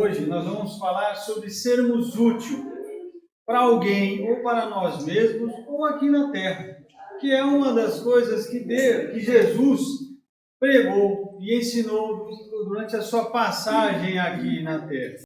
hoje nós vamos falar sobre sermos úteis para alguém, ou para nós mesmos, ou aqui na Terra, que é uma das coisas que Jesus pregou e ensinou durante a sua passagem aqui na Terra.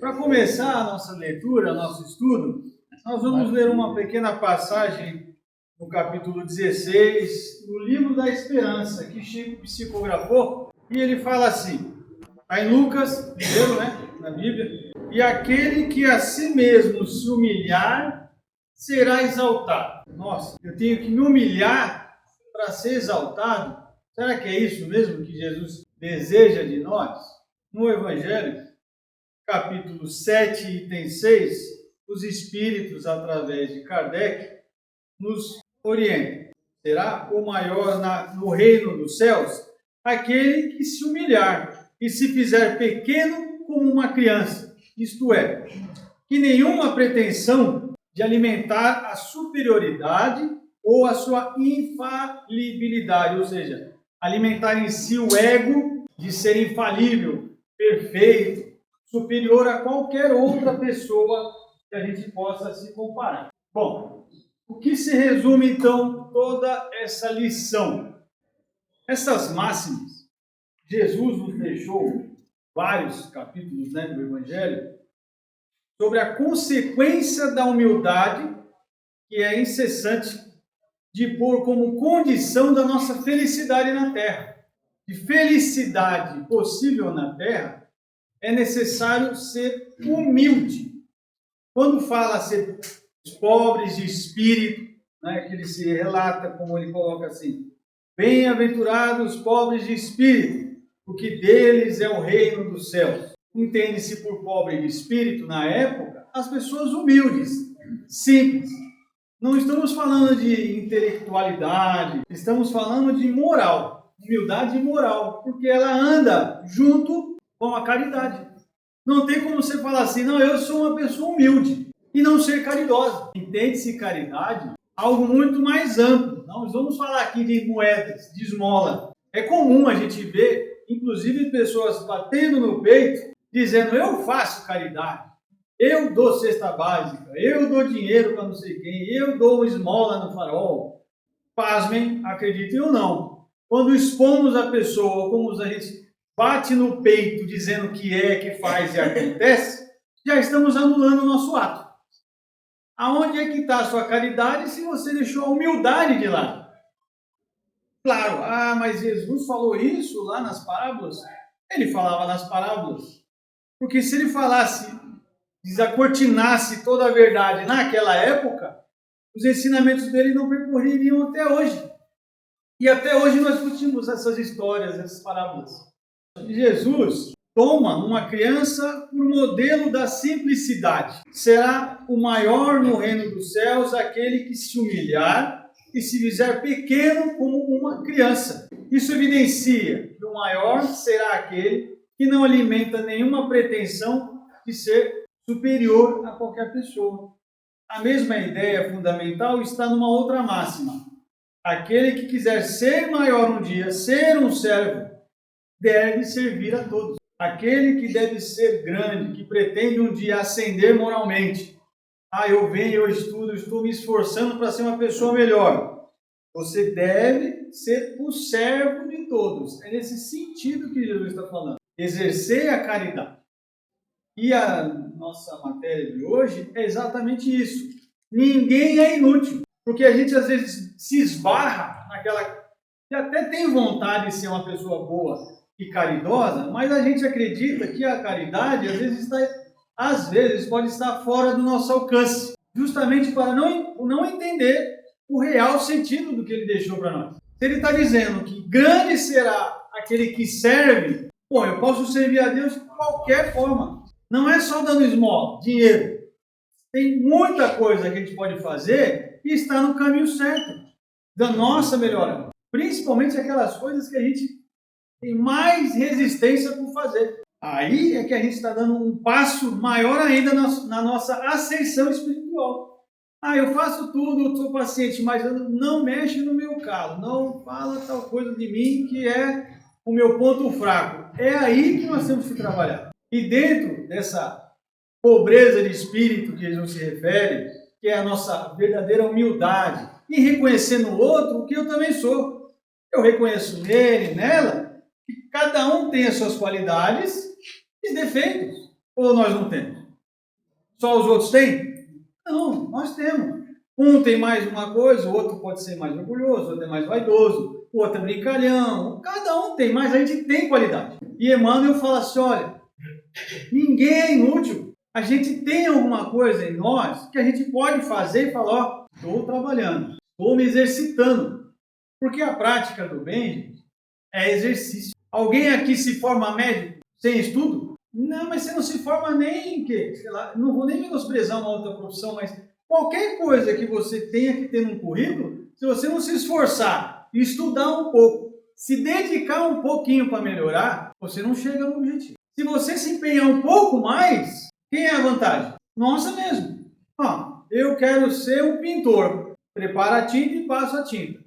Para começar a nossa leitura, nosso estudo, nós vamos ler uma pequena passagem no capítulo 16, do livro da Esperança, que Chico psicografou, e ele fala assim, está em Lucas, primeiro, na Bíblia, e aquele que a si mesmo se humilhar, será exaltado. Nossa, eu tenho que me humilhar para ser exaltado? Será que é isso mesmo que Jesus deseja de nós? No Evangelho, capítulo 7, item 6, os Espíritos, através de Kardec, nos orientam. Será o maior no reino dos céus aquele que se humilhar e se fizer pequeno como uma criança, isto é, que nenhuma pretensão de alimentar a superioridade ou a sua infalibilidade, ou seja, alimentar em si o ego de ser infalível, perfeito, superior a qualquer outra pessoa que a gente possa se comparar. Bom, o que se resume então toda essa lição? Essas máximas, Jesus nos deixou vários capítulos do Evangelho sobre a consequência da humildade, que é incessante, de pôr como condição da nossa felicidade na Terra. De felicidade possível na Terra, é necessário ser humilde. Quando fala ser pobres de espírito, que ele se relata, como ele coloca assim, bem-aventurados os pobres de espírito, porque deles é o reino dos céus. Entende-se por pobre de espírito, na época, as pessoas humildes, simples. Não estamos falando de intelectualidade, estamos falando de moral, humildade moral, porque ela anda junto com a caridade. Não tem como você falar assim, não, eu sou uma pessoa humilde, e não ser caridosa. Entende-se caridade algo muito mais amplo. Nós vamos falar aqui de moedas, de esmola. É comum a gente ver, inclusive, pessoas batendo no peito, dizendo, eu faço caridade, eu dou cesta básica, eu dou dinheiro para não sei quem, eu dou esmola no farol. Pasmem, acreditem ou não. Quando expomos a pessoa, como a gente bate no peito dizendo que faz e acontece, já estamos anulando o nosso ato. Aonde é que está a sua caridade se você deixou a humildade de lado? Claro, mas Jesus falou isso lá nas parábolas? Ele falava nas parábolas. Porque se ele falasse, desacortinasse toda a verdade naquela época, os ensinamentos dele não percorreriam até hoje. E até hoje nós discutimos essas histórias, essas parábolas. Jesus toma uma criança por modelo da simplicidade. Será o maior no reino dos céus aquele que se humilhar e se fizer pequeno como uma criança. Isso evidencia que o maior será aquele que não alimenta nenhuma pretensão de ser superior a qualquer pessoa. A mesma ideia fundamental está numa outra máxima. Aquele que quiser ser maior um dia, ser um servo, deve servir a todos. Aquele que deve ser grande, que pretende um dia ascender moralmente. Eu venho, eu estudo, eu estou me esforçando para ser uma pessoa melhor. Você deve ser o servo de todos. É nesse sentido que Jesus está falando. Exercer a caridade. E a nossa matéria de hoje é exatamente isso. Ninguém é inútil. Porque a gente às vezes se esbarra naquela... que até tem vontade de ser uma pessoa boa e caridosa, mas a gente acredita que a caridade às vezes pode estar fora do nosso alcance, justamente para não entender o real sentido do que ele deixou para nós. Se ele está dizendo que grande será aquele que serve, eu posso servir a Deus de qualquer forma. Não é só dando esmola, dinheiro. Tem muita coisa que a gente pode fazer e está no caminho certo da nossa melhora. Principalmente aquelas coisas que a gente tem mais resistência por fazer. Aí é que a gente está dando um passo maior ainda na nossa ascensão espiritual. Eu faço tudo, eu sou paciente, mas não mexe no meu calo, não fala tal coisa de mim que é o meu ponto fraco. É aí que nós temos que trabalhar. E dentro exemplo dessa pobreza de espírito que Jesus se refere, que é a nossa verdadeira humildade, e reconhecer no outro o que eu também sou. Eu reconheço nele, nela, que cada um tem as suas qualidades e defeitos. Ou nós não temos? Só os outros têm? Não, nós temos. Um tem mais uma coisa, o outro pode ser mais orgulhoso, o outro é mais vaidoso, o outro é brincalhão. Cada um tem, mas a gente tem qualidade. E Emmanuel fala assim, olha, ninguém é inútil. A gente tem alguma coisa em nós que a gente pode fazer e falar, ó, estou trabalhando, estou me exercitando. Porque a prática do bem, gente, é exercício. Alguém aqui se forma médico sem estudo? Não, mas você não se forma nem em quê? Sei lá, não vou nem menosprezar uma outra profissão, mas qualquer coisa que você tenha que ter num currículo, se você não se esforçar e estudar um pouco, se dedicar um pouquinho para melhorar, você não chega no objetivo. Se você se empenhar um pouco mais, quem é a vantagem? Nossa mesmo. Eu quero ser um pintor. Preparo a tinta e passo a tinta.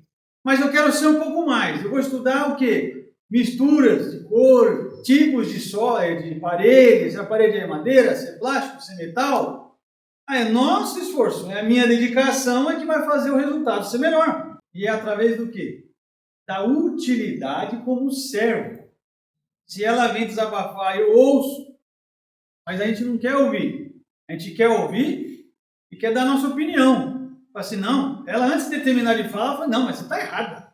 Mas eu quero ser um pouco mais. Eu vou estudar o quê? Misturas de cor, tipos de paredes, se a parede é madeira, se é plástico, se é metal. É nosso esforço, a minha dedicação é que vai fazer o resultado ser melhor. E é através do quê? Da utilidade como servo. Se ela vem desabafar, eu ouço, mas a gente não quer ouvir. A gente quer ouvir e quer dar a nossa opinião. Fala assim, não, ela antes de terminar de falar, fala, não, mas você está errada.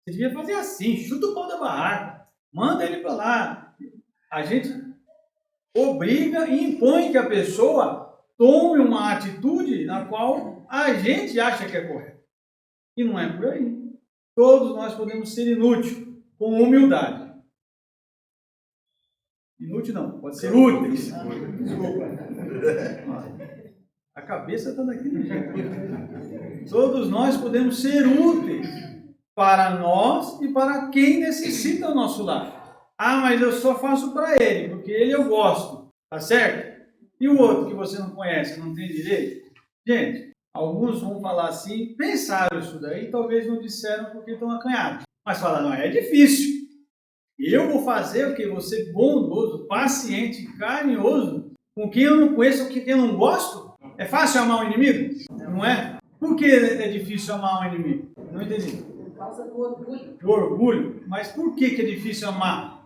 Você devia fazer assim, chuta o pau da barraca, manda ele para lá. A gente obriga e impõe que a pessoa tome uma atitude na qual a gente acha que é correta. E não é por aí. Todos nós podemos ser inúteis, com humildade. Inútil não, pode ser úteis. Desculpa. A cabeça está daqui no jeito. Todos nós podemos ser úteis para nós e para quem necessita o nosso lar. Mas eu só faço para ele, porque ele eu gosto. Tá certo? E o outro que você não conhece, não tem direito? Gente, alguns vão falar assim, pensaram isso daí, talvez não disseram porque estão acanhados. Mas falaram, não, é difícil. Eu vou fazer o que? Vou ser bondoso, paciente, carinhoso com quem eu não conheço, com quem eu não gosto? É fácil amar um inimigo? Não é? Por que é difícil amar um inimigo? Não entendi. Por causa do orgulho. Do orgulho? Mas por que é difícil amar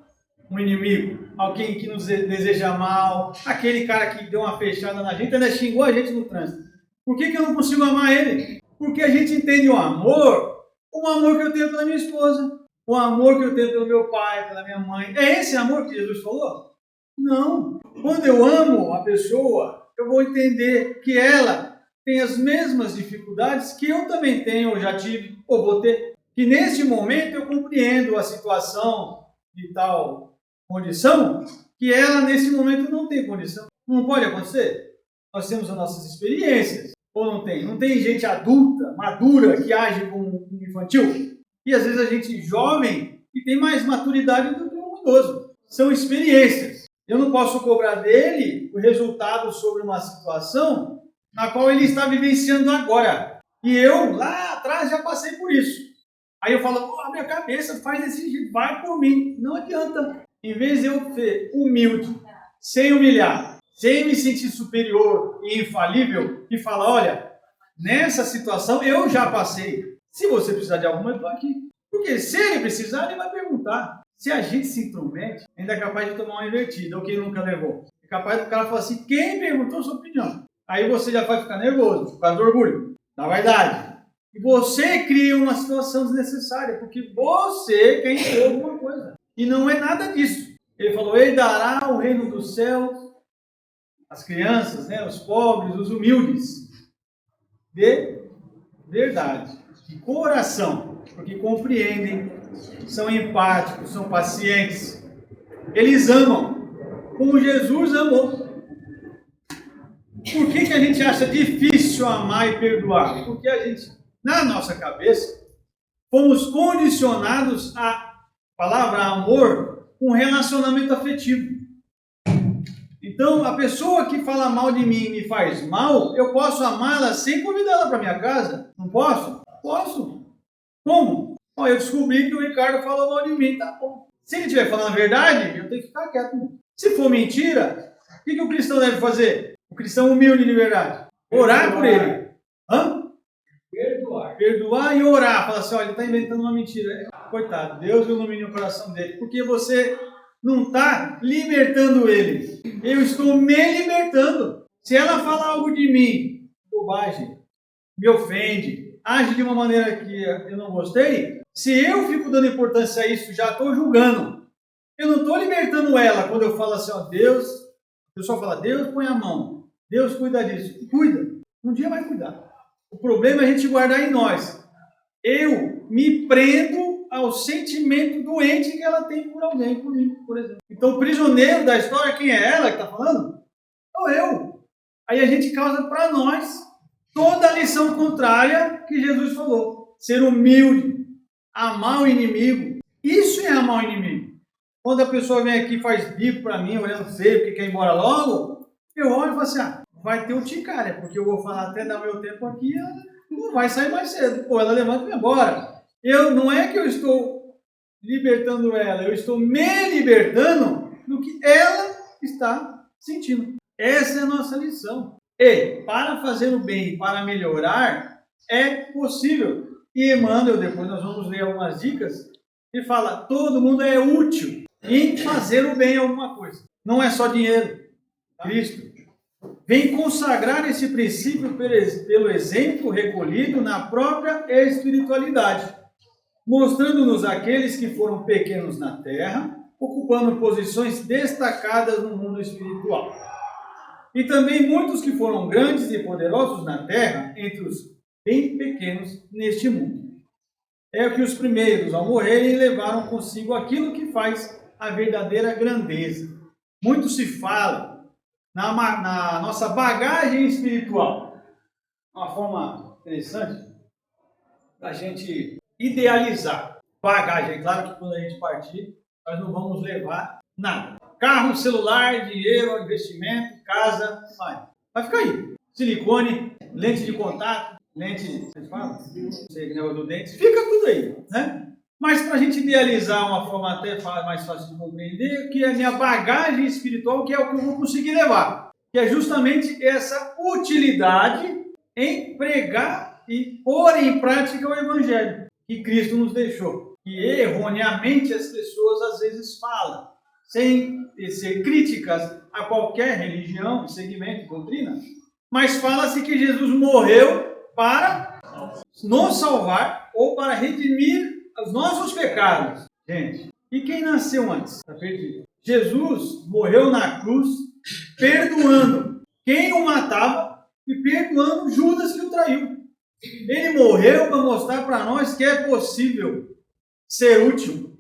um inimigo? Alguém que nos deseja mal, aquele cara que deu uma fechada na gente, ainda xingou a gente no trânsito. Por que eu não consigo amar ele? Porque a gente entende o amor que eu tenho pela minha esposa. O amor que eu tenho pelo meu pai, pela minha mãe. É esse amor que Jesus falou? Não. Quando eu amo a pessoa, eu vou entender que ela tem as mesmas dificuldades que eu também tenho, ou já tive, ou vou ter. Que nesse momento eu compreendo a situação de tal condição, que ela nesse momento não tem condição. Não pode acontecer. Nós temos as nossas experiências. Ou não tem? Não tem gente adulta, madura, que age como um infantil? E às vezes a gente jovem que tem mais maturidade do que um idoso. São experiências. Eu não posso cobrar dele o resultado sobre uma situação na qual ele está vivenciando agora. E eu, lá atrás, já passei por isso. Aí eu falo, a minha cabeça faz desse jeito, vai por mim. Não adianta. Em vez de eu ser humilde, sem humilhar, sem me sentir superior e infalível, e falar, olha, nessa situação eu já passei. Se você precisar de alguma, eu estou aqui. Porque se ele precisar, ele vai perguntar. Se a gente se intromete, ainda é capaz de tomar uma invertida, ou quem nunca levou. É capaz do cara falar assim, quem perguntou sua opinião? Aí você já vai ficar nervoso, por causa do orgulho, da vaidade. E você cria uma situação desnecessária, porque você quer impor alguma coisa. E não é nada disso. Ele falou, ele dará o reino dos céus às crianças, os pobres, os humildes. De verdade. De coração, porque compreendem, são empáticos, são pacientes. Eles amam, como Jesus amou. Por que a gente acha difícil amar e perdoar? Porque a gente, na nossa cabeça, fomos condicionados à palavra amor com relacionamento afetivo. Então, a pessoa que fala mal de mim e me faz mal, eu posso amá-la sem convidá-la para minha casa? Não posso? Posso. Como? Eu descobri que o Ricardo falou mal de mim, tá bom. Se ele estiver falando a verdade, eu tenho que ficar quieto. Se for mentira, O que o cristão deve fazer? O cristão humilde de verdade. Orar por ele. Hã? Perdoar e orar. Falar assim, olha, ele está inventando uma mentira. Coitado, Deus ilumine o coração dele. Porque você não está libertando ele. Eu estou me libertando. Se ela falar algo de mim, bobagem, me ofende, age de uma maneira que eu não gostei, se eu fico dando importância a isso, já estou julgando. Eu não estou libertando ela quando eu falo assim, ó, Deus, o pessoal fala, Deus põe a mão, Deus cuida disso. Cuida, um dia vai cuidar. O problema é a gente guardar em nós. Eu me prendo ao sentimento doente que ela tem por alguém, por mim, por exemplo. Então, o prisioneiro da história, quem é ela que está falando? Sou eu. Aí a gente causa para nós toda a lição contrária que Jesus falou. Ser humilde, amar o inimigo. Isso é amar o inimigo. Quando a pessoa vem aqui e faz bico para mim, olhando feio, porque quer ir embora logo, eu olho e falo assim, vai ter urticária, porque eu vou falar até dar meu tempo aqui, ela não vai sair mais cedo. Ou ela levanta e vai embora. Não é que eu estou libertando ela, eu estou me libertando do que ela está sentindo. Essa é a nossa lição. E para fazer o bem, para melhorar, é possível. E Emmanuel, depois nós vamos ler algumas dicas, ele fala, todo mundo é útil em fazer o bem alguma coisa. Não é só dinheiro. Cristo vem consagrar esse princípio pelo exemplo recolhido na própria espiritualidade, mostrando-nos aqueles que foram pequenos na terra, ocupando posições destacadas no mundo espiritual. E também muitos que foram grandes e poderosos na terra, entre os bem pequenos neste mundo. É o que os primeiros, ao morrerem, levaram consigo aquilo que faz a verdadeira grandeza. Muito se fala na nossa bagagem espiritual. Uma forma interessante da gente idealizar. Bagagem, é claro que quando a gente partir, nós não vamos levar nada. Carro, celular, dinheiro, investimento, casa, vai ficar aí. Silicone, lente de contato, lente, vocês falam? Não sei que negócio do dente, fica tudo aí, né? Mas para a gente idealizar uma forma até mais fácil de compreender, que é a minha bagagem espiritual, que é o que eu vou conseguir levar. Que é justamente essa utilidade em pregar e pôr em prática o Evangelho que Cristo nos deixou. E erroneamente as pessoas às vezes falam, sem ser críticas a qualquer religião, segmento, doutrina, mas fala-se que Jesus morreu para nos salvar ou para redimir os nossos pecados. Gente, e quem nasceu antes? Está perdido. Jesus morreu na cruz perdoando quem o matava e perdoando Judas que o traiu. Ele morreu para mostrar para nós que é possível ser útil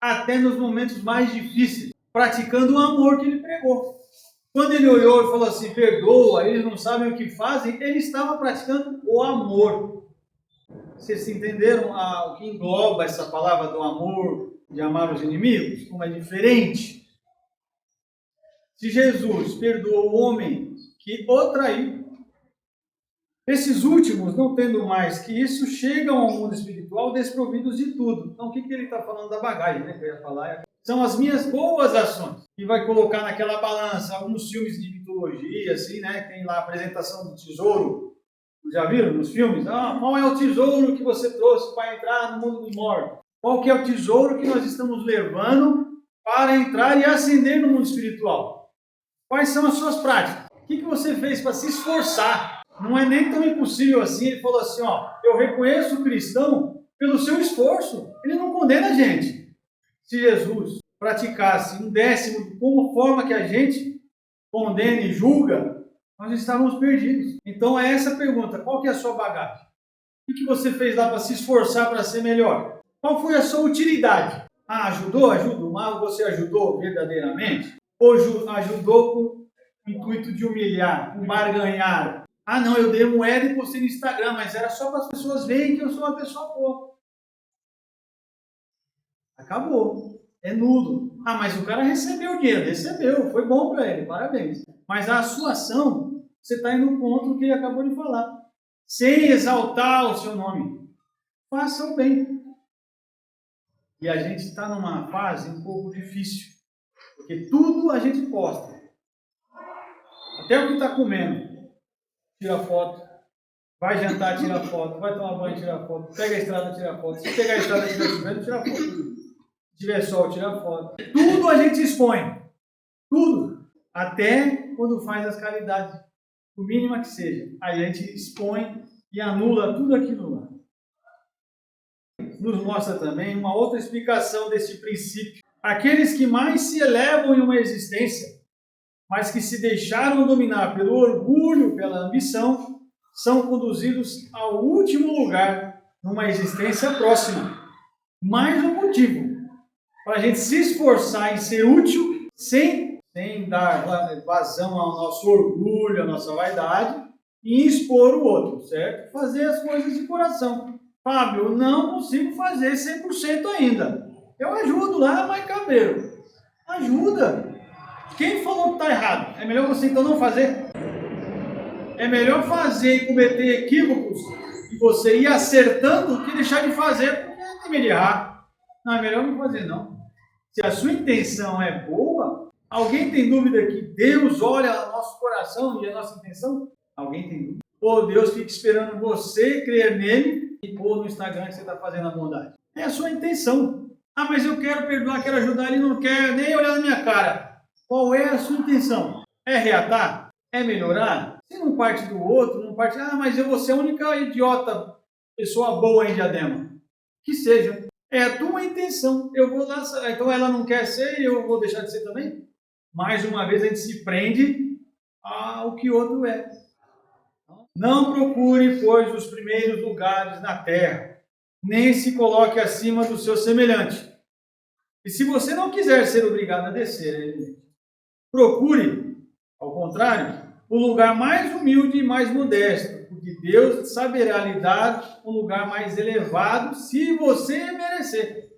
até nos momentos mais difíceis, praticando o amor que ele pregou. Quando ele olhou e falou assim, perdoa, eles não sabem o que fazem, ele estava praticando o amor. Vocês entenderam o que engloba essa palavra do amor, de amar os inimigos? Como é diferente. Se Jesus perdoou o homem que o traiu, esses últimos, não tendo mais que isso, chegam ao mundo espiritual desprovidos de tudo. Então, o que ele está falando da bagagem, né? Que eu ia falar. São as minhas boas ações. E vai colocar naquela balança alguns filmes de mitologia, assim, né? Tem lá a apresentação do tesouro. Já viram nos filmes? Qual é o tesouro que você trouxe para entrar no mundo dos mortos? Qual que é o tesouro que nós estamos levando para entrar e ascender no mundo espiritual? Quais são as suas práticas? O que você fez para se esforçar? Não é nem tão impossível assim. Ele falou assim, eu reconheço o cristão pelo seu esforço. Ele não condena a gente. Se Jesus praticasse 1/10 como forma que a gente condena e julga, nós estávamos perdidos. Então é essa a pergunta, qual que é a sua bagagem? O que você fez lá para se esforçar para ser melhor? Qual foi a sua utilidade? Ajudou? Ajudou. Mas você ajudou verdadeiramente? Ou ajudou com o intuito de humilhar, com barganhar? Não, eu dei moeda e postei no Instagram, mas era só para as pessoas verem que eu sou uma pessoa boa. Acabou. É nulo. Mas o cara recebeu o dinheiro. Recebeu. Foi bom para ele. Parabéns. Mas a sua ação, você está indo contra o que ele acabou de falar. Sem exaltar o seu nome. Faça o bem. E a gente está numa fase um pouco difícil. Porque tudo a gente posta. Até o que está comendo, tira foto. Vai jantar, tira foto. Vai tomar banho, tira foto. Pega a estrada, tira foto. Se pegar a estrada e estiver chovendo, tira foto. Se tiver sol, tira foto. Tudo a gente expõe. Tudo. Até quando faz as caridades. O mínimo que seja. Aí a gente expõe e anula tudo aquilo lá. Nos mostra também uma outra explicação desse princípio. Aqueles que mais se elevam em uma existência, mas que se deixaram dominar pelo orgulho, pela ambição, são conduzidos ao último lugar numa existência próxima. Mais um motivo para a gente se esforçar em ser útil sem dar vazão ao nosso orgulho, à nossa vaidade e expor o outro, certo? Fazer as coisas de coração. Fábio, eu não consigo fazer 100% ainda. Eu ajudo lá, mas cabreiro. Ajuda. Quem falou que está errado? É melhor você então não fazer? É melhor fazer e cometer equívocos e você ir acertando do que deixar de fazer porque tem medo de errar. Não, é melhor não fazer não. Se a sua intenção é boa, alguém tem dúvida que Deus olha o nosso coração e a nossa intenção? Alguém tem dúvida? Ou Deus fica esperando você crer nele e pôr no Instagram que você está fazendo a bondade? É a sua intenção. Ah, mas eu quero perdoar, quero ajudar, ele não quer nem olhar na minha cara. Qual é a sua intenção? É reatar? É melhorar? Se não parte do outro, não parte... Ah, mas eu vou ser a única idiota, pessoa boa em Diadema. Que seja. É a tua intenção. Eu vou lá... Então ela não quer ser e eu vou deixar de ser também? Mais uma vez a gente se prende ao que outro é. Não procure, pois, os primeiros lugares na terra, nem se coloque acima do seu semelhante. E se você não quiser ser obrigado a descer, procure, ao contrário, o lugar mais humilde e mais modesto, porque Deus saberá lhe dar um lugar mais elevado se você merecer.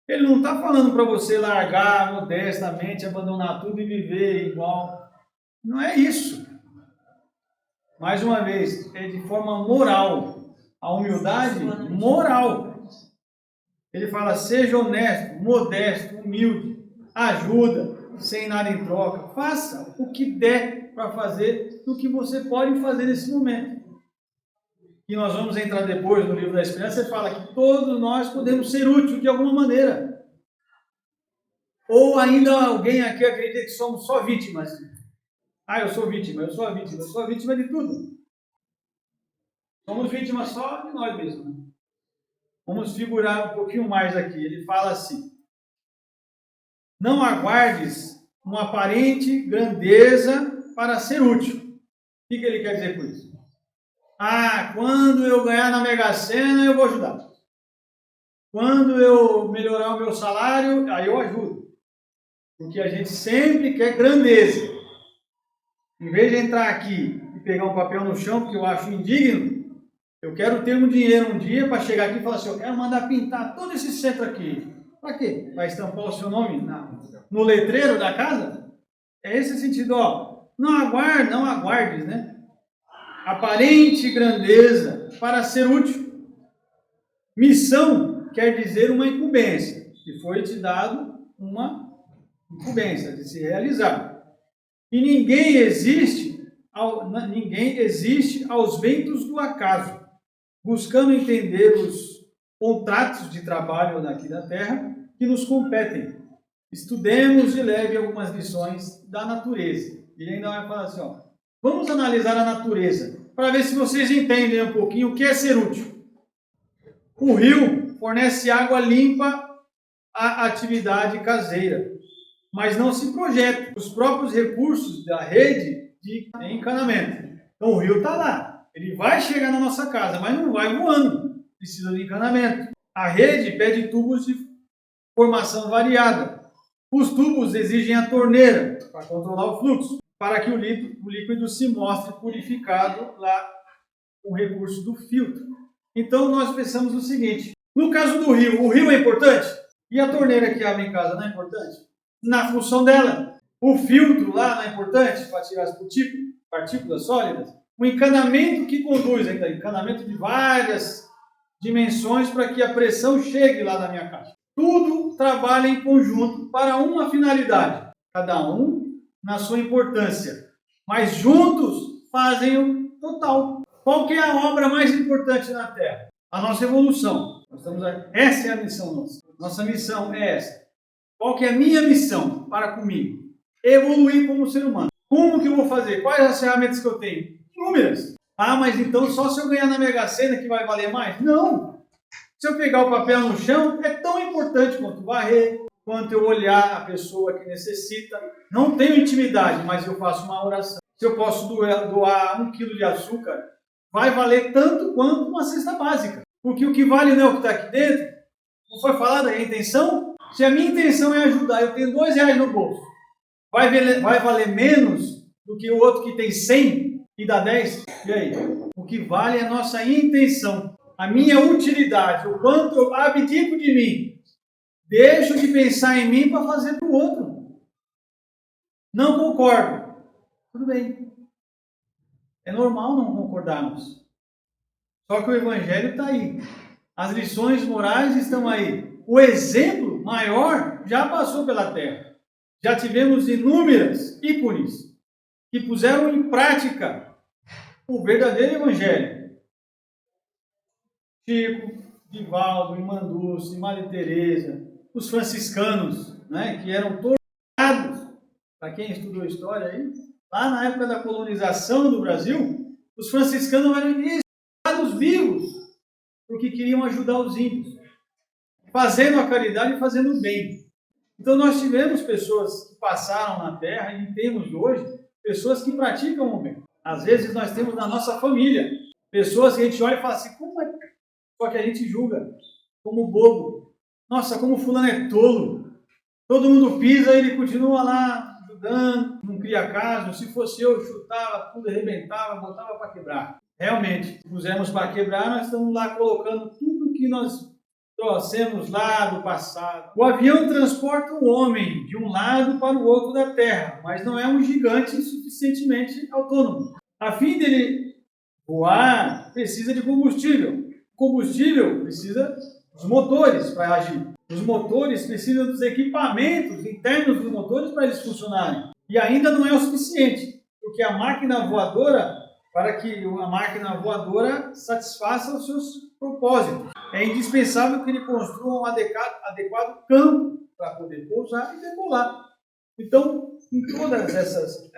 Ele não está falando para você largar modestamente, abandonar tudo e viver igual. Não é isso. Mais uma vez, é de forma moral. A humildade moral. Ele fala, seja honesto, modesto, humilde, ajuda, sem nada em troca. Faça o que der para fazer do que você pode fazer nesse momento. E nós vamos entrar depois no livro da Esperança e fala que todos nós podemos ser úteis de alguma maneira. Ou ainda alguém aqui acredita que somos só vítimas. Ah, eu sou vítima, eu sou a vítima, eu sou a vítima de tudo. Somos vítimas só de nós mesmos. Vamos figurar um pouquinho mais aqui. Ele fala assim: não aguardes uma aparente grandeza para ser útil. O que ele quer dizer com isso? Ah, quando eu ganhar na Mega Sena, eu vou ajudar. Quando eu melhorar o meu salário, aí eu ajudo. Porque a gente sempre quer grandeza. Em vez de entrar aqui e pegar um papel no chão, porque eu acho indigno, eu quero ter um dinheiro um dia para chegar aqui e falar assim, eu quero mandar pintar todo esse centro aqui. Para quê? Vai estampar o seu nome no letreiro da casa? É esse sentido, ó. Não aguardes, né? Aparente grandeza para ser útil. Missão quer dizer uma incumbência, que foi te dado uma incumbência de se realizar. E ninguém existe aos ventos do acaso, buscando entender os contratos de trabalho aqui da Terra que nos competem. Estudemos e leve algumas lições da natureza. Ele ainda vai falar assim, ó, vamos analisar a natureza, para ver se vocês entendem um pouquinho o que é ser útil. O rio fornece água limpa à atividade caseira, mas não se projeta os próprios recursos da rede de encanamento. Então o rio está lá, ele vai chegar na nossa casa, mas não vai voando, precisa de encanamento. A rede pede tubos de formação variada. Os tubos exigem a torneira para controlar o fluxo, para que o líquido se mostre purificado lá com o recurso do filtro. Então nós pensamos o seguinte, no caso do rio, o rio é importante? E a torneira que abre em casa não é importante? Na função dela. O filtro lá não é importante para tirar as partículas sólidas? O encanamento que conduz, ainda encanamento de várias dimensões para que a pressão chegue lá na minha caixa. Tudo trabalha em conjunto para uma finalidade, cada um na sua importância. mas juntos fazem o total. Qual que é a obra mais importante na Terra? A nossa evolução. Essa é a missão nossa. Nossa missão é essa. Qual que é a minha missão para comigo? Evoluir como ser humano. Como que eu vou fazer? Quais as ferramentas que eu tenho? Inúmeras. Ah, mas então só se eu ganhar na Mega Sena que vai valer mais? Não! Se eu pegar o papel no chão, é tão importante quanto varrer, quanto eu olhar a pessoa que necessita. Não tenho intimidade, mas eu faço uma oração. Se eu posso doar 1 quilo de açúcar, vai valer tanto quanto uma cesta básica. Porque o que vale não é o que está aqui dentro. Não foi falado a intenção? Se a minha intenção é ajudar, eu tenho R$2 no bolso, vai valer menos do que o outro que tem 100 e dá 10? E aí? O que vale é a nossa intenção, a minha utilidade, o quanto eu abdico de mim, deixo de pensar em mim para fazer para o outro. Não concordo. Tudo bem. É normal não concordarmos. Só que o Evangelho está aí. As lições morais estão aí. O exemplo maior já passou pela terra. Já tivemos inúmeras ícones que puseram em prática o verdadeiro Evangelho. Chico, Divaldo, Irmã Dulce, Maria Teresa, os franciscanos, né, que eram torturados, para quem estudou história aí, lá na época da colonização do Brasil, os franciscanos eram executados vivos, porque queriam ajudar os índios, fazendo a caridade e fazendo o bem. Então nós tivemos pessoas que passaram na Terra e temos hoje pessoas que praticam o bem. Às vezes nós temos na nossa família pessoas que a gente olha e fala assim, como é? Só que a gente julga como bobo. Nossa, como fulano é tolo. Todo mundo pisa e ele continua lá ajudando, não cria caso. Se fosse eu chutava, tudo arrebentava, botava para quebrar. Realmente, se pusermos para quebrar, nós estamos lá colocando tudo que nós trouxemos lá do passado. O avião transporta o homem de um lado para o outro da Terra, mas não é um gigante suficientemente autônomo. A fim dele voar, precisa de combustível. O combustível precisa dos motores para agir. Os motores precisam dos equipamentos internos dos motores para eles funcionarem. E ainda não é o suficiente, porque a máquina voadora, para que a máquina voadora satisfaça os seus propósitos, é indispensável que ele construa um adequado campo para poder pousar e decolar. Então, em todas essas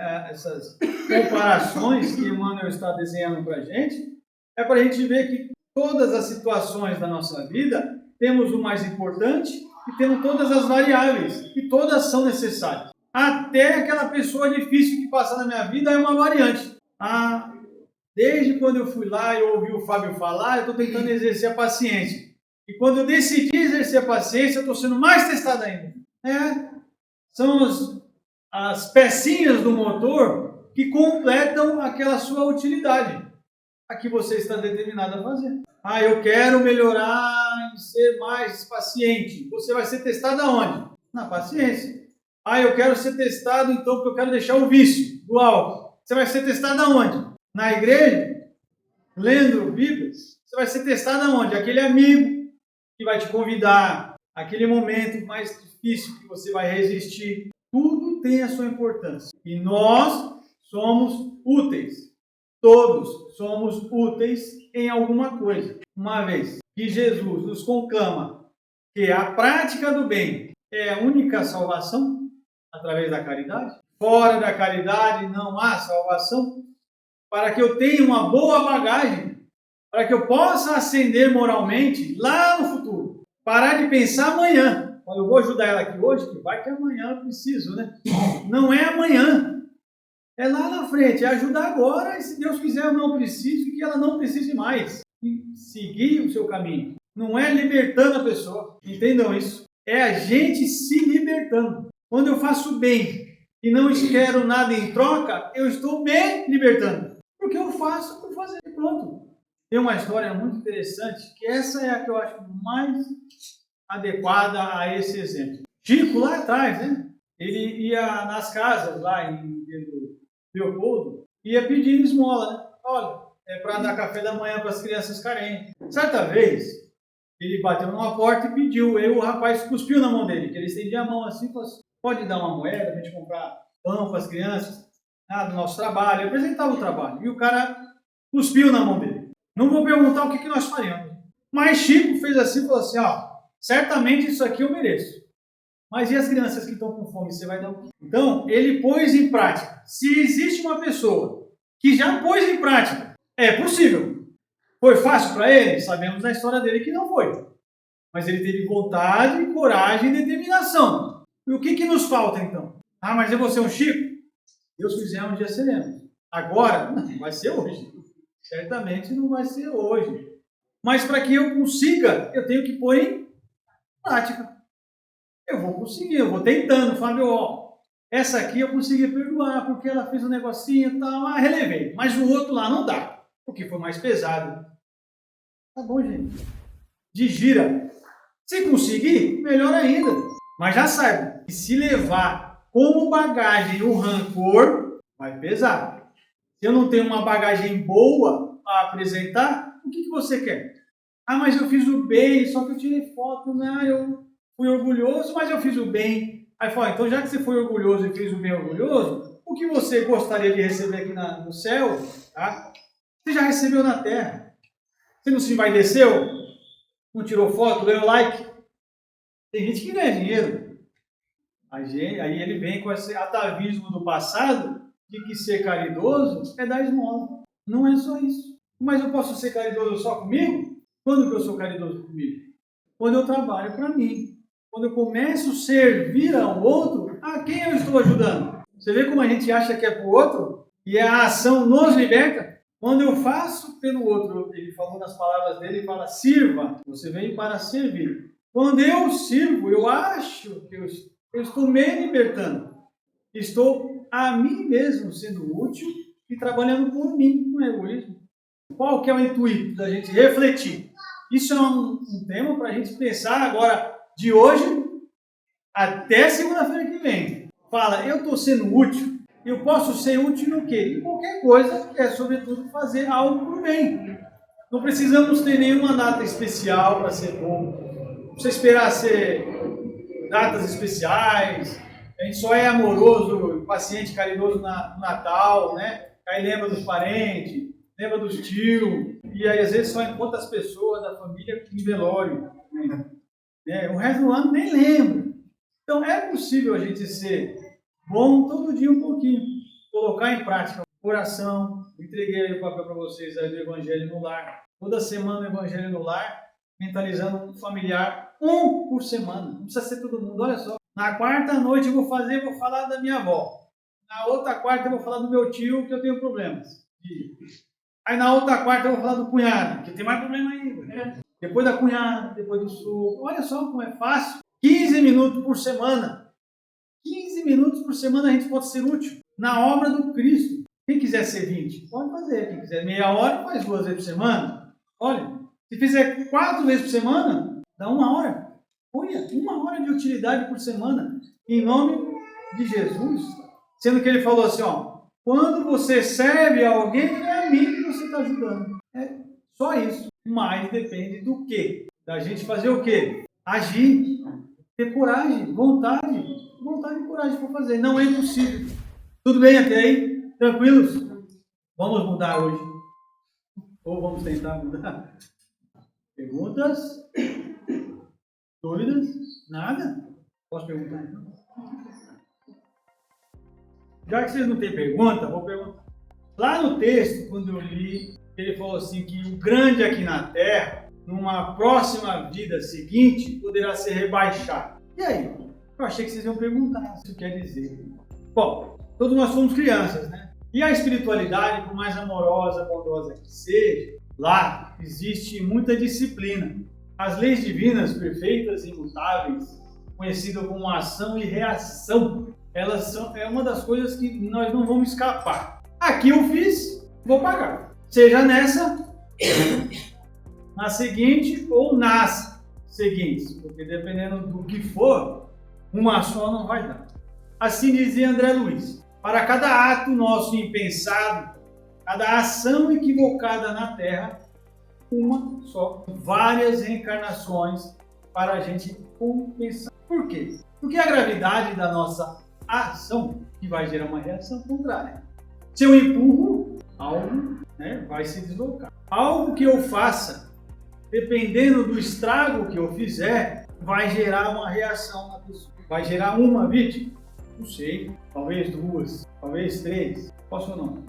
comparações que Emmanuel está desenhando para a gente, é para a gente ver que todas as situações da nossa vida, temos o mais importante e temos todas as variáveis, e todas são necessárias. Até aquela pessoa difícil que passa na minha vida é uma variante. Desde quando eu fui lá e ouvi o Fábio falar, eu estou tentando exercer a paciência. E quando eu decidi exercer a paciência, eu estou sendo mais testado ainda. São as pecinhas do motor que completam aquela sua utilidade, a que você está determinado a fazer. Eu quero melhorar e ser mais paciente. Você vai ser testado aonde? Na paciência. Eu quero ser testado, então, porque eu quero deixar o vício do álcool. Você vai ser testado aonde? Na igreja? Lendo Bíblias? Você vai ser testado aonde? Aquele amigo que vai te convidar, aquele momento mais difícil que você vai resistir. Tudo tem a sua importância. E nós somos úteis. Todos somos úteis em alguma coisa. Uma vez que Jesus nos conclama que a prática do bem é a única salvação através da caridade, fora da caridade não há salvação, para que eu tenha uma boa bagagem, para que eu possa ascender moralmente lá no futuro. Parar de pensar amanhã. Eu vou ajudar ela aqui hoje, que vai que amanhã eu preciso, né? Não é amanhã. É lá na frente, é ajudar agora, e se Deus quiser eu não preciso, que ela não precise mais. E seguir o seu caminho. Não é libertando a pessoa, entendam isso. É a gente se libertando. Quando eu faço bem e não espero nada em troca, eu estou me libertando. Porque eu faço por fazer, pronto. Tem uma história muito interessante, que essa é a que eu acho mais adequada a esse exemplo. Chico lá atrás, né? Ele ia nas casas lá em Leopoldo, ia pedindo esmola, né? Olha, é para dar café da manhã para as crianças carentes. Certa vez, ele bateu numa porta e pediu. Aí o rapaz cuspiu na mão dele, que ele estendia a mão assim e falou assim, pode dar uma moeda para a gente comprar pão para as crianças? do nosso trabalho, apresentava o trabalho, e o cara cuspiu na mão dele. Não vou perguntar o que nós faríamos. Mas Chico fez assim e falou assim, certamente isso aqui eu mereço. Mas e as crianças que estão com fome, você vai dar o quê? Então, ele pôs em prática. Se existe uma pessoa que já pôs em prática, é possível. Foi fácil para ele? Sabemos da história dele que não foi. Mas ele teve vontade, coragem e determinação. E o que nos falta, então? Mas eu vou ser um Chico? Deus quiser, um dia seremos. Agora, não vai ser hoje. Certamente não vai ser hoje. Mas para que eu consiga, eu tenho que pôr em prática. Eu vou conseguir, eu vou tentando. Fábio, essa aqui eu consegui perdoar, porque ela fez um negocinho e tal, relevei. Mas o outro lá não dá, porque foi mais pesado. Tá bom, gente. Digira. Se conseguir, melhor ainda. Mas já saiba, que se levar como bagagem o rancor, vai pesar. Se eu não tenho uma bagagem boa a apresentar, o que você quer? Mas eu fiz o bem, só que eu tirei foto, né? Eu fui orgulhoso, mas eu fiz o bem. Aí fala, então já que você foi orgulhoso e fez o bem orgulhoso, o que você gostaria de receber aqui no céu, tá? Você já recebeu na terra. Você não se envaideceu? Não tirou foto, ganhou like? Tem gente que ganha dinheiro. Aí ele vem com esse atavismo do passado de que ser caridoso é dar esmola. Não é só isso. Mas eu posso ser caridoso só comigo? Quando que eu sou caridoso comigo? Quando eu trabalho para mim. Quando eu começo a servir ao outro, a quem eu estou ajudando? Você vê como a gente acha que é para o outro? E a ação nos liberta? Quando eu faço pelo outro, ele falou nas palavras dele, fala, sirva. Você veio para servir. Quando eu sirvo, eu acho que eu estou me libertando. Estou a mim mesmo sendo útil e trabalhando por mim, no egoísmo. Qual que é o intuito da gente refletir? Isso é um tema para a gente pensar agora, de hoje até segunda-feira que vem. Fala, eu estou sendo útil. Eu posso ser útil no quê? Em qualquer coisa, que é sobretudo fazer algo por bem. Não precisamos ter nenhuma data especial para ser bom. Não precisa esperar ser datas especiais. A gente só é amoroso, paciente, caridoso no Natal, né? Aí lembra dos parentes, lembra dos tios, e aí às vezes só encontra as pessoas da família em velório. O resto do ano nem lembra. Então é possível a gente ser bom todo dia um pouquinho, colocar em prática oração. Entreguei aí o papel para vocês aí do Evangelho no Lar. Toda semana o Evangelho no Lar, mentalizando um familiar, um por semana. Não precisa ser todo mundo, olha só. Na quarta noite eu vou falar da minha avó. Na outra quarta eu vou falar do meu tio, que eu tenho problemas. Aí na outra quarta eu vou falar do cunhado, que tem mais problema ainda. Né? Depois da cunhada, depois do sogro. Olha só como é fácil. 15 minutos por semana. 15 minutos por semana a gente pode ser útil na obra do Cristo. Quem quiser ser 20, pode fazer. Quem quiser meia hora, faz 2 vezes por semana. Olha, se fizer 4 vezes por semana, dá 1 hora. Olha, 1 hora de utilidade por semana, em nome de Jesus. Sendo que ele falou assim, quando você serve a alguém, é a mim que você está ajudando. É só isso. Mas depende do quê? Da gente fazer o quê? Agir. Ter coragem, vontade e coragem para fazer. Não é impossível. Tudo bem até aí? Tranquilos? Vamos mudar hoje. Ou vamos tentar mudar? Perguntas? Dúvidas? Nada? Posso perguntar? Já que vocês não têm pergunta, vou perguntar. Lá no texto, quando eu li, ele falou assim que o grande aqui na Terra, numa próxima vida seguinte, poderá ser rebaixado. E aí? Eu achei que vocês iam perguntar o que isso quer dizer. Bom, todos nós somos crianças, né? E a espiritualidade, por mais amorosa, bondosa que seja, lá existe muita disciplina. As leis divinas, perfeitas e imutáveis, conhecidas como ação e reação, é uma das coisas que nós não vamos escapar. Aqui eu fiz, vou pagar. Seja nessa, na seguinte ou nas seguintes, porque dependendo do que for, uma só não vai dar. Assim dizia André Luiz, para cada ato nosso impensado, cada ação equivocada na Terra, uma só, várias reencarnações para a gente compensar. Por quê? Porque a gravidade da nossa ação que vai gerar uma reação contrária. Se eu empurro, algo, né, vai se deslocar. Algo que eu faça, dependendo do estrago que eu fizer, vai gerar uma reação na pessoa. Vai gerar uma vítima? Não sei. Talvez 2, talvez 3. Posso ou não?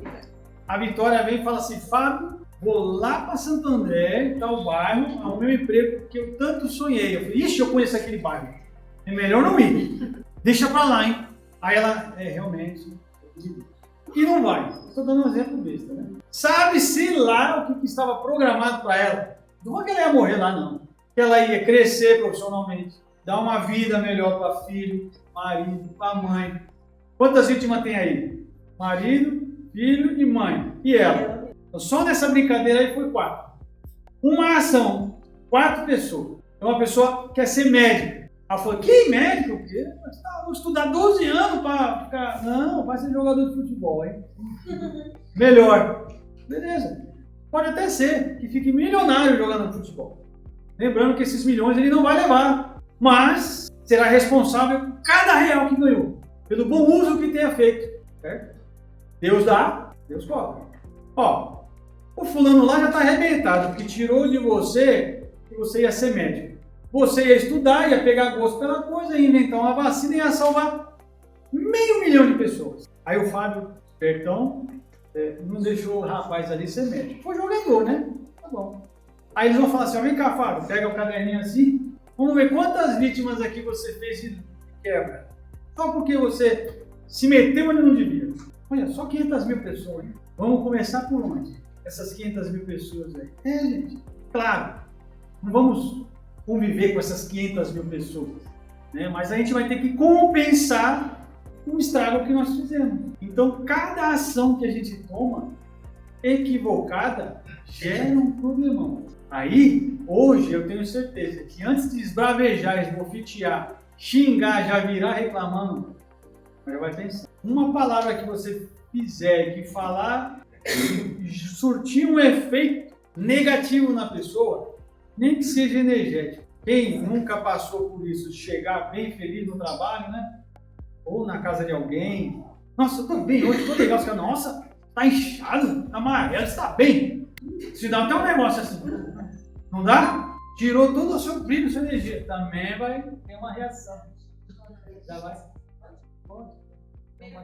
A Vitória vem e fala assim: Fábio, vou lá para Santo André, tal bairro, ao meu emprego que eu tanto sonhei. Eu falei: ixi, eu conheço aquele bairro. É melhor não ir. Deixa para lá, hein? Aí ela, realmente. E não vai. Estou dando um exemplo besta, né? Sabe-se lá o que estava programado para ela. Não é que ela ia morrer lá, não. Que ela ia crescer profissionalmente, dar uma vida melhor para filho, marido, para mãe. Quantas vítimas tem aí? Marido, filho e mãe. E ela? Então, só nessa brincadeira aí foi 4. Uma ação, 4 pessoas. Então, uma pessoa quer ser médico. Ela falou: que médico? O quê? Vou estudar 12 anos para ficar... Não, vai ser jogador de futebol, hein? Melhor. Beleza. Pode até ser que fique milionário jogando futebol. Lembrando que esses milhões ele não vai levar. Mas será responsável por cada real que ganhou. Pelo bom uso que tenha feito. Certo? Deus dá, Deus cobra. Ó, o fulano lá já está arrebentado, porque tirou de você que você ia ser médico. Você ia estudar, ia pegar gosto pela coisa, ia inventar uma vacina e ia salvar 500 mil de pessoas. Aí o Fábio, perdão, não deixou o rapaz ali ser médico. Foi jogador, né? Tá bom. Aí eles vão falar assim: ó, vem cá, Fábio, pega o caderninho assim, vamos ver quantas vítimas aqui você fez de quebra. Só porque você se meteu onde não devia. Olha, só 500 mil pessoas. Hein? Vamos começar por onde? Essas 500 mil pessoas aí. Gente, claro, não vamos conviver com essas 500 mil pessoas, né? Mas a gente vai ter que compensar o estrago que nós fizemos. Então, cada ação que a gente toma equivocada gera um problemão. Aí, hoje, eu tenho certeza que antes de esbravejar, esbofetear, xingar, já virar reclamando, já vai pensar. Uma palavra que você fizer, que falar, surtir um efeito negativo na pessoa, nem que seja energético. Quem nunca passou por isso, de chegar bem feliz no trabalho, né? Ou na casa de alguém. Nossa, eu tô bem hoje, tô legal. Os caras, nossa, tá inchado, tá amarelo, você tá bem. Se dá até um negócio assim, não dá? Tirou todo o seu brilho, sua energia. Também vai ter uma reação. Já vai. Pode. Então,